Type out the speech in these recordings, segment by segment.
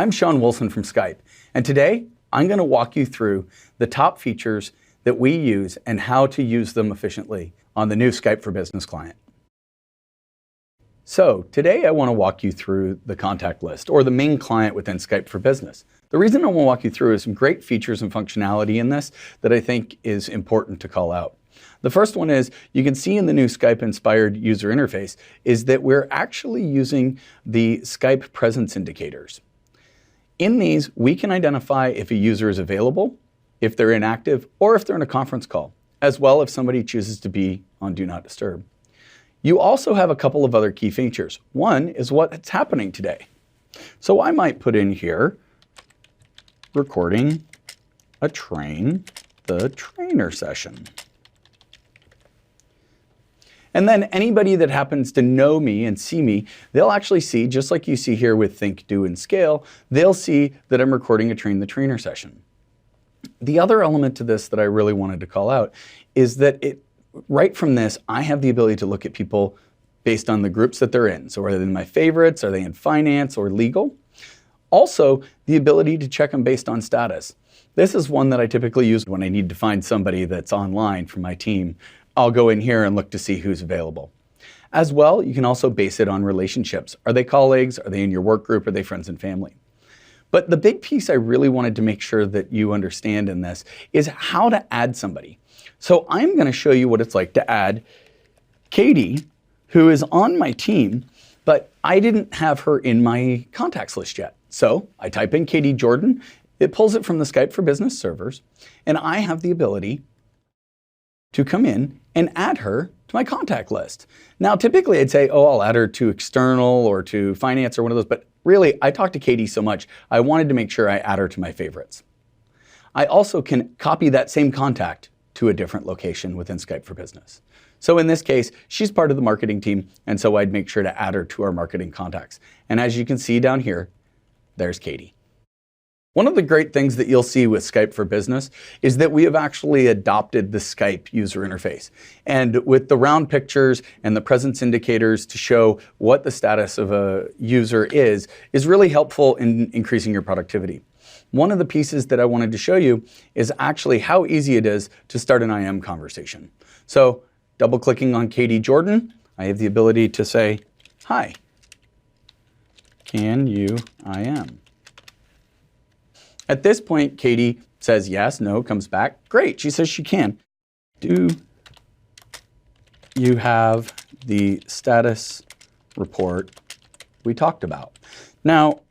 I'm Sean Wilson from Skype, and today I'm going to walk you through the top features that we use and how to use them efficiently on the new Skype for Business client. So today I want to walk you through the contact list, or the main client within Skype for Business. The reason I want to walk you through is some great features and functionality in this that I think is important to call out. The first one is, you can see in the new Skype-inspired user interface, is that we're actually using the Skype presence indicators. In these, we can identify if a user is available, if they're inactive, or if they're in a conference call, as well if somebody chooses to be on Do Not Disturb. You also have a couple of other key features. One is what's happening today. So I might put in here, recording the trainer session. And then anybody that happens to know me and see me, they'll actually see, just like you see here with Think, Do, and Scale, they'll see that I'm recording a Train the Trainer session. The other element to this that I really wanted to call out is that right from this, I have the ability to look at people based on the groups that they're in. So are they in my favorites? Are they in finance or legal? Also, the ability to check them based on status. This is one that I typically use when I need to find somebody that's online from my team. I'll go in here and look to see who's available. As well, you can also base it on relationships. Are they colleagues? Are they in your work group? Are they friends and family? But the big piece I really wanted to make sure that you understand in this is how to add somebody. So I'm going to show you what it's like to add Katie, who is on my team, but I didn't have her in my contacts list yet. So I type in Katie Jordan, it pulls it from the Skype for Business servers, and I have the ability to come in and add her to my contact list. Now, typically I'd say, oh, I'll add her to external or to finance or one of those, but really I talk to Katie so much, I wanted to make sure I add her to my favorites. I also can copy that same contact to a different location within Skype for Business. So in this case, she's part of the marketing team, and so I'd make sure to add her to our marketing contacts. And as you can see down here, there's Katie. One of the great things that you'll see with Skype for Business is that we have actually adopted the Skype user interface. And with the round pictures and the presence indicators to show what the status of a user is really helpful in increasing your productivity. One of the pieces that I wanted to show you is actually how easy it is to start an IM conversation. So double-clicking on Katie Jordan, I have the ability to say, hi, can you IM? At this point, Katie says yes, no, comes back. Great, she says she can. Do you have the status report we talked about? Now,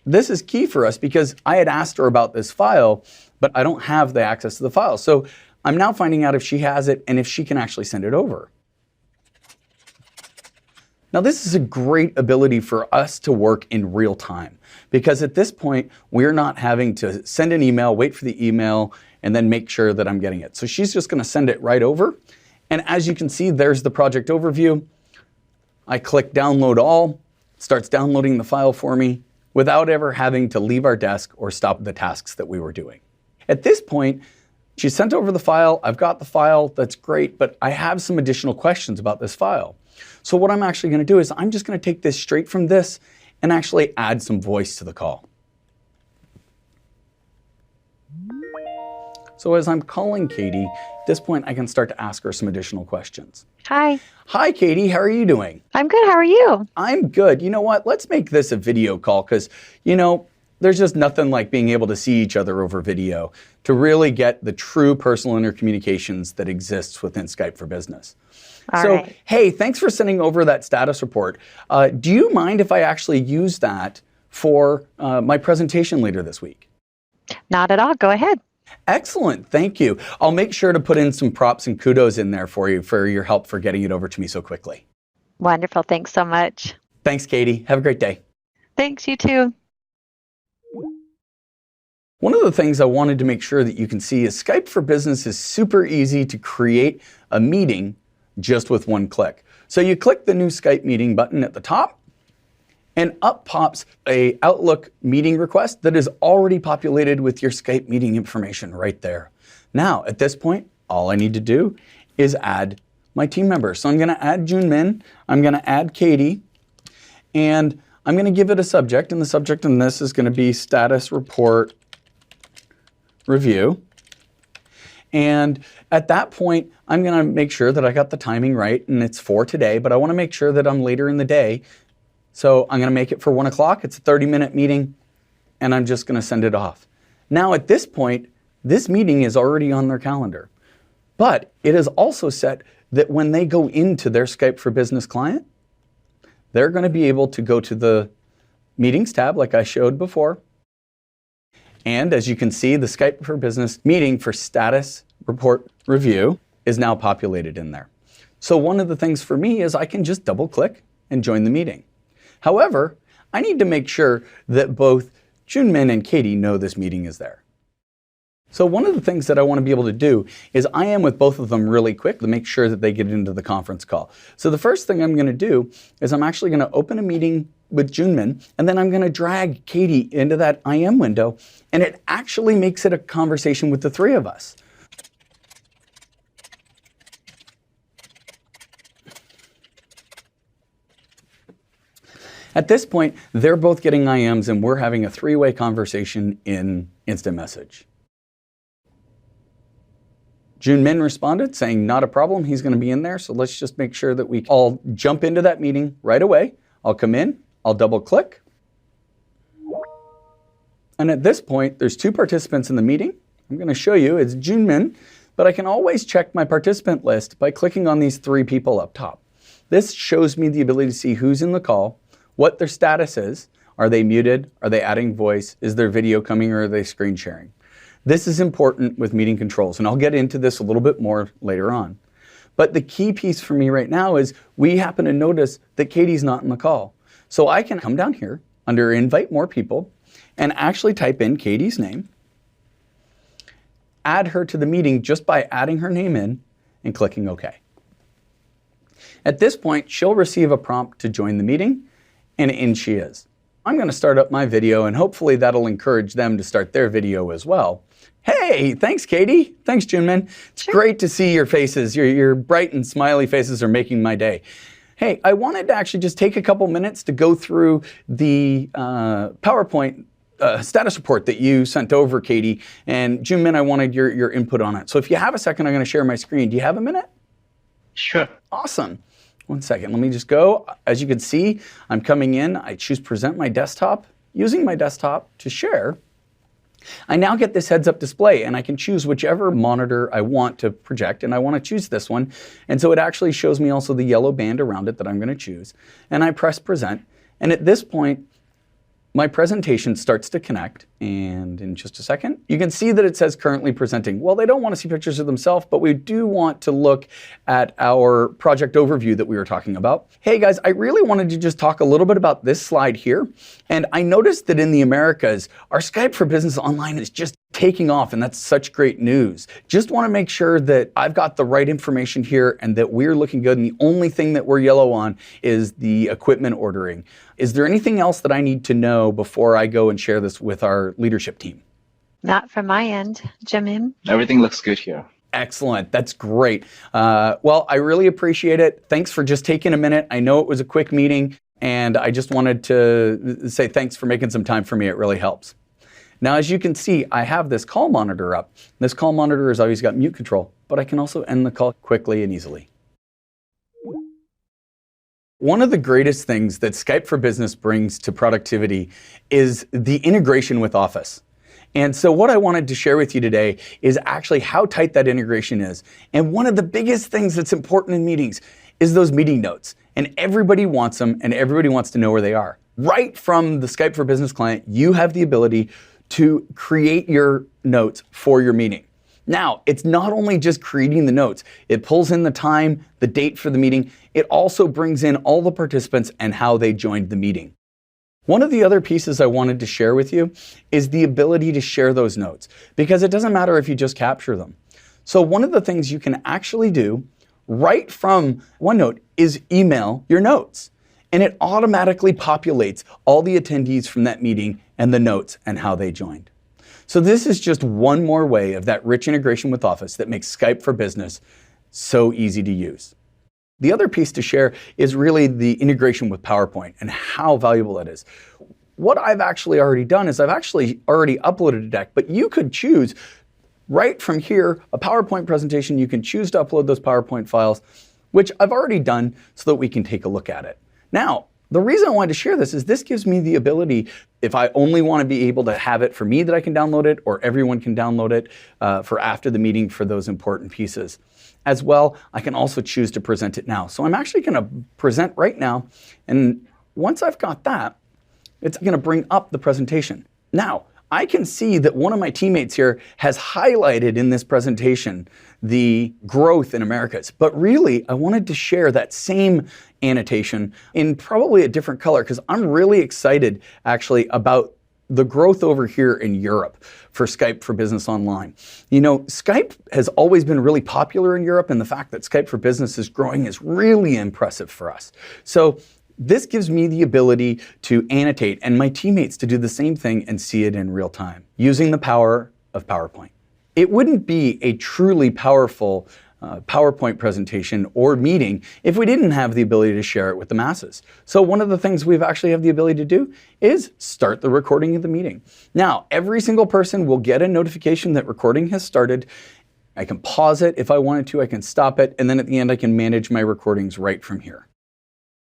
this is key for us because I had asked her about this file, but I don't have the access to the file. So I'm now finding out if she has it and if she can actually send it over. Now, this is a great ability for us to work in real time because at this point, we're not having to send an email, wait for the email, and then make sure that I'm getting it. So she's just going to send it right over. And as you can see, there's the project overview. I click download all, it starts downloading the file for me without ever having to leave our desk or stop the tasks that we were doing. At this point, she sent over the file. I've got the file. That's great, but I have some additional questions about this file. So what I'm actually going to do is I'm just going to take this straight from this and actually add some voice to the call. So as I'm calling Katie, at this point I can start to ask her some additional questions. Hi. Hi, Katie. How are you doing? I'm good. How are you? I'm good. You know what? Let's make this a video call because, you know, there's just nothing like being able to see each other over video to really get the true personal intercommunications that exists within Skype for Business. All so, right. Hey, thanks for sending over that status report. Do you mind if I actually use that for my presentation later this week? Not at all. Go ahead. Excellent. Thank you. I'll make sure to put in some props and kudos in there for you for your help for getting it over to me so quickly. Wonderful. Thanks so much. Thanks, Katie. Have a great day. Thanks. You too. One of the things I wanted to make sure that you can see is Skype for Business is super easy to create a meeting just with one click. So you click the new Skype meeting button at the top, and up pops a Outlook meeting request that is already populated with your Skype meeting information right there. Now, at this point, all I need to do is add my team members. So I'm going to add Junmin, I'm going to add Katie, and I'm going to give it a subject, and the subject in this is going to be status report review. And at that point, I'm going to make sure that I got the timing right, and it's for today, but I want to make sure that I'm later in the day. So I'm going to make it for 1 o'clock. It's a 30-minute meeting, and I'm just going to send it off. Now at this point, this meeting is already on their calendar, but it is also set that when they go into their Skype for Business client, they're going to be able to go to the Meetings tab like I showed before. And as you can see, the Skype for Business meeting for status report review is now populated in there. So one of the things for me is I can just double click and join the meeting. However, I need to make sure that both Junmin and Katie know this meeting is there. So one of the things that I want to be able to do is I am with both of them really quick to make sure that they get into the conference call. So the first thing I'm going to do is I'm actually going to open a meeting with Junmin, and then I'm going to drag Katie into that IM window, and it actually makes it a conversation with the three of us. At this point, they're both getting IMs, and we're having a three-way conversation in instant message. Junmin responded saying, not a problem, he's going to be in there, so let's just make sure that we all jump into that meeting right away. I'll come in, I'll double click. And at this point, there's two participants in the meeting. I'm going to show you, it's Junmin, but I can always check my participant list by clicking on these three people up top. This shows me the ability to see who's in the call, what their status is. Are they muted? Are they adding voice? Is their video coming, or are they screen sharing? This is important with meeting controls, and I'll get into this a little bit more later on. But the key piece for me right now is we happen to notice that Katie's not in the call. So I can come down here under Invite More People and actually type in Katie's name, add her to the meeting just by adding her name in and clicking OK. At this point, she'll receive a prompt to join the meeting, and in she is. I'm going to start up my video, and hopefully that'll encourage them to start their video as well. Hey, thanks, Katie. Thanks, Junmin. It's great to see your faces. Your bright and smiley faces are making my day. Hey, I wanted to actually just take a couple minutes to go through the PowerPoint status report that you sent over, Katie. And Junmin, I wanted your input on it. So if you have a second, I'm going to share my screen. Do you have a minute? Sure. Awesome. 1 second. Let me just go. As you can see, I'm coming in. I choose Present My Desktop. Using my desktop to share, I now get this heads-up display, and I can choose whichever monitor I want to project, and I want to choose this one. And so it actually shows me also the yellow band around it that I'm going to choose. And I press Present, and at this point, my presentation starts to connect, and in just a second, you can see that it says currently presenting. Well, they don't want to see pictures of themselves, but we do want to look at our project overview that we were talking about. Hey guys, I really wanted to just talk a little bit about this slide here. And I noticed that in the Americas, our Skype for Business Online is just taking off, and that's such great news. Just want to make sure that I've got the right information here and that we're looking good, and the only thing that we're yellow on is the equipment ordering. Is there anything else that I need to know before I go and share this with our leadership team? Not from my end, Junmin. Everything looks good here. Excellent. That's great. Well, I really appreciate it. Thanks for just taking a minute. I know it was a quick meeting, and I just wanted to say thanks for making some time for me. It really helps. Now, as you can see, I have this call monitor up. This call monitor has always got mute control, but I can also end the call quickly and easily. One of the greatest things that Skype for Business brings to productivity is the integration with Office. And so what I wanted to share with you today is actually how tight that integration is. And one of the biggest things that's important in meetings is those meeting notes. And everybody wants them, and everybody wants to know where they are. Right from the Skype for Business client, you have the ability to create your notes for your meeting. Now, it's not only just creating the notes. It pulls in the time, the date for the meeting. It also brings in all the participants and how they joined the meeting. One of the other pieces I wanted to share with you is the ability to share those notes, because it doesn't matter if you just capture them. So one of the things you can actually do right from OneNote is email your notes. And it automatically populates all the attendees from that meeting and the notes and how they joined. So this is just one more way of that rich integration with Office that makes Skype for Business so easy to use. The other piece to share is really the integration with PowerPoint and how valuable that is. What I've actually already done is I've actually already uploaded a deck, but you could choose right from here, a PowerPoint presentation, you can choose to upload those PowerPoint files, which I've already done so that we can take a look at it. Now, the reason I wanted to share this is this gives me the ability, if I only want to be able to have it for me that I can download it, or everyone can download it for after the meeting for those important pieces. As well, I can also choose to present it now. So I'm actually going to present right now, and once I've got that, it's going to bring up the presentation. Now, I can see that one of my teammates here has highlighted in this presentation the growth in Americas. But really, I wanted to share that same annotation in probably a different color because I'm really excited actually about the growth over here in Europe for Skype for Business Online. You know, Skype has always been really popular in Europe, and the fact that Skype for Business is growing is really impressive for us. So this gives me the ability to annotate and my teammates to do the same thing and see it in real time using the power of PowerPoint. It wouldn't be a truly powerful PowerPoint presentation or meeting if we didn't have the ability to share it with the masses. So one of the things we've actually have the ability to do is start the recording of the meeting. Now, every single person will get a notification that recording has started. I can pause it if I wanted to, I can stop it, and then at the end I can manage my recordings right from here.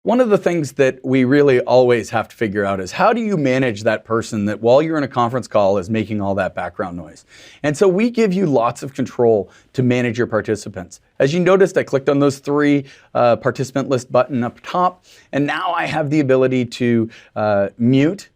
One of the things that we really always have to figure out is how do you manage that person that while you're in a conference call is making all that background noise? And so we give you lots of control to manage your participants. As you noticed, I clicked on those three participant list button up top, and now I have the ability to mute.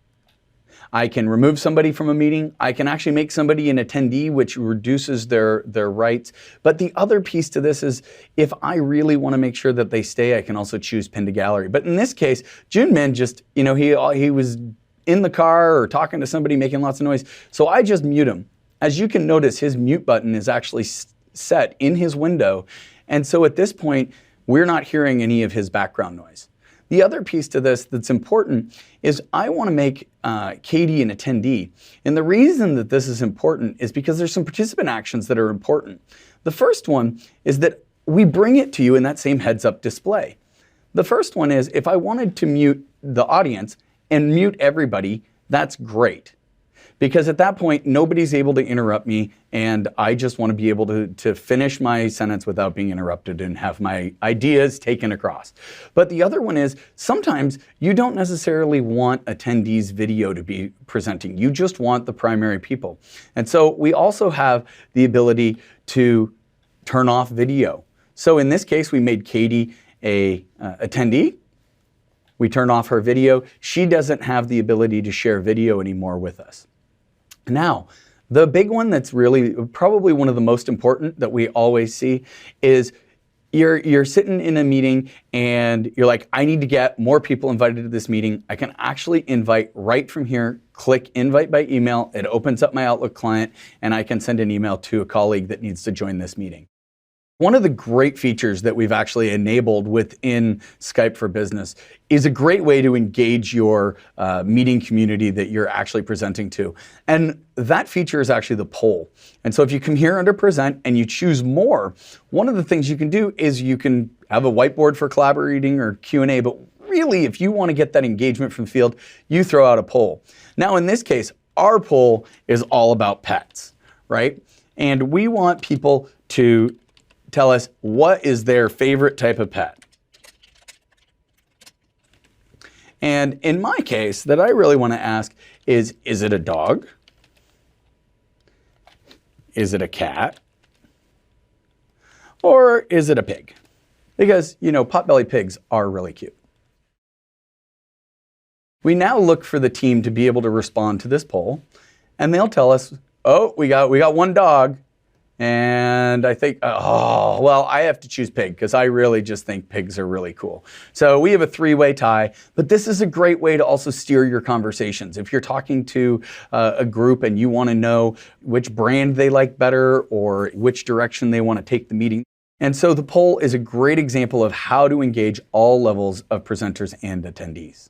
I can remove somebody from a meeting. I can actually make somebody an attendee, which reduces their rights. But the other piece to this is if I really want to make sure that they stay, I can also choose pin to gallery. But in this case, Junmin just, you know, he was in the car or talking to somebody making lots of noise. So I just mute him. As you can notice, his mute button is actually set in his window. And so at this point, we're not hearing any of his background noise. The other piece to this that's important is I want to make Katie an attendee. And the reason that this is important is because there's some participant actions that are important. The first one is that we bring it to you in that same heads-up display. The first one is if I wanted to mute the audience and mute everybody, that's great. Because at that point, nobody's able to interrupt me, and I just want to be able to finish my sentence without being interrupted and have my ideas taken across. But the other one is sometimes you don't necessarily want attendees' video to be presenting. You just want the primary people. And so we also have the ability to turn off video. So in this case, we made Katie a attendee. We turn off her video. She doesn't have the ability to share video anymore with us. Now, the big one that's really probably one of the most important that we always see is you're sitting in a meeting and you're like, I need to get more people invited to this meeting. I can actually invite right from here, click invite by email. It opens up my Outlook client and I can send an email to a colleague that needs to join this meeting. One of the great features that we've actually enabled within Skype for Business is a great way to engage your meeting community that you're actually presenting to. And that feature is actually the poll. And so if you come here under present and you choose more, one of the things you can do is you can have a whiteboard for collaborating or Q&A, but really if you want to get that engagement from the field, you throw out a poll. Now in this case, our poll is all about pets, right? And we want people to tell us what is their favorite type of pet. And in my case, that I really want to ask is it a dog? Is it a cat? Or is it a pig? Because, you know, potbelly pigs are really cute. We now look for the team to be able to respond to this poll, and they'll tell us, oh, we got one dog. And I think, oh, well, I have to choose pig because I really just think pigs are really cool. So we have a three-way tie, but this is a great way to also steer your conversations. If you're talking to a group and you want to know which brand they like better or which direction they want to take the meeting. And so the poll is a great example of how to engage all levels of presenters and attendees.